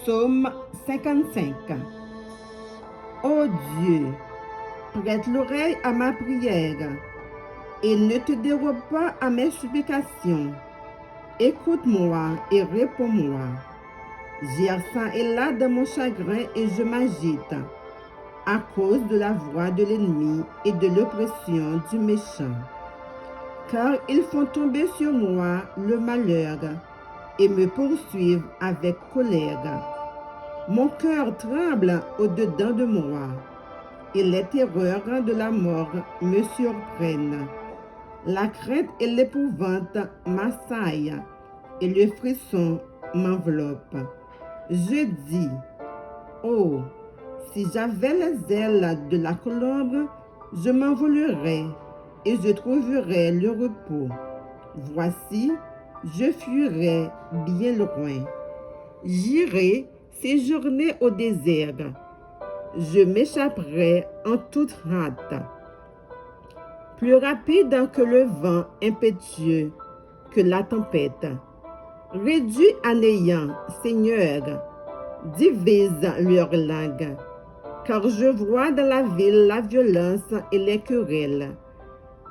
Psaume 55. Ô Dieu, prête l'oreille à ma prière et ne te dérobe pas à mes supplications. Écoute-moi et réponds-moi. J'erre çà et là dans mon chagrin et je m'agite à cause de la voix de l'ennemi et de l'oppression du méchant. Car ils font tomber sur moi le malheur et me poursuivent avec colère. Mon cœur tremble au-dedans de moi, et les terreurs de la mort me surprennent. La crainte et l'épouvante m'assaillent, et le frisson m'enveloppe. Je dis, oh, si j'avais les ailes de la colombe, je m'envolerais et je trouverais le repos. Voici, je fuirais bien loin. J'irai séjourner au désert. Je m'échapperai en toute hâte. Plus rapide que le vent impétueux, que la tempête. Réduis à néant, Seigneur, divise leur langue. Car je vois dans la ville la violence et les querelles.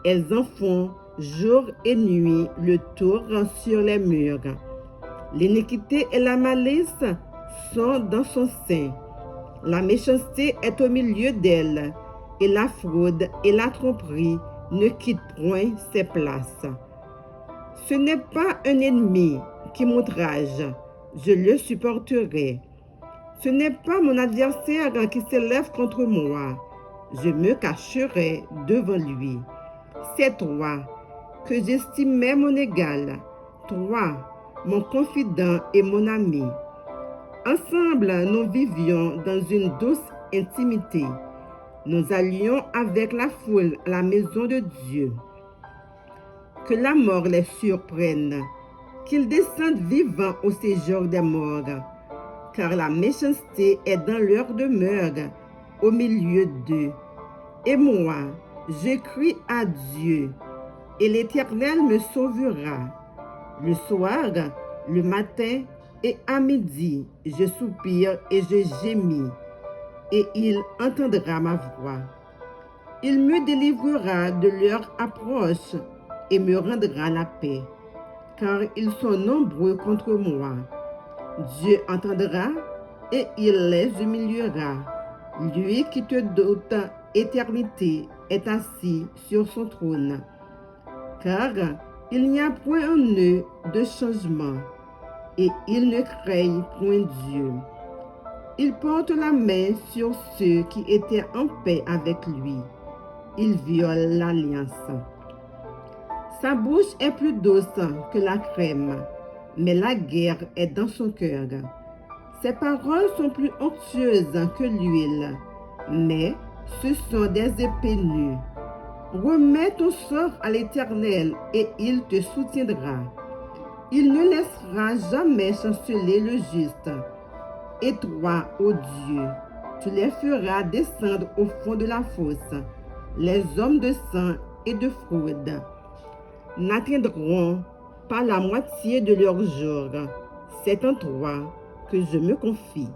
Elles en font jour et nuit le tour sur les murs. L'iniquité et la malice sont dans son sein. La méchanceté est au milieu d'elle, et la fraude et la tromperie ne quittent point ses places. Ce n'est pas un ennemi qui m'outrage, je le supporterai. Ce n'est pas mon adversaire qui s'élève contre moi, je me cacherai devant lui. C'est toi que j'estimais mon égal, toi, mon confident et mon ami. Ensemble, nous vivions dans une douce intimité. Nous allions avec la foule à la maison de Dieu. Que la mort les surprenne, qu'ils descendent vivants au séjour des morts, car la méchanceté est dans leur demeure, au milieu d'eux. Et moi, je crie à Dieu, et l'Éternel me sauvera. Le soir, le matin et à midi, je soupire et je gémis, et il entendra ma voix. Il me délivrera de leur approche et me rendra la paix, car ils sont nombreux contre moi. Dieu entendra et il les humiliera. Lui qui te dote éternité est assis sur son trône, car il n'y a point en eux de changement, et ils ne craignent point Dieu. Il porte la main sur ceux qui étaient en paix avec lui. Il viole l'alliance. Sa bouche est plus douce que la crème, mais la guerre est dans son cœur. Ses paroles sont plus onctueuses que l'huile, mais ce sont des épées nues. Remets ton sort à l'Éternel et il te soutiendra. Il ne laissera jamais chanceler le juste. Et toi, ô Dieu, tu les feras descendre au fond de la fosse. Les hommes de sang et de fraude n'atteindront pas la moitié de leur jour. C'est en toi que je me confie.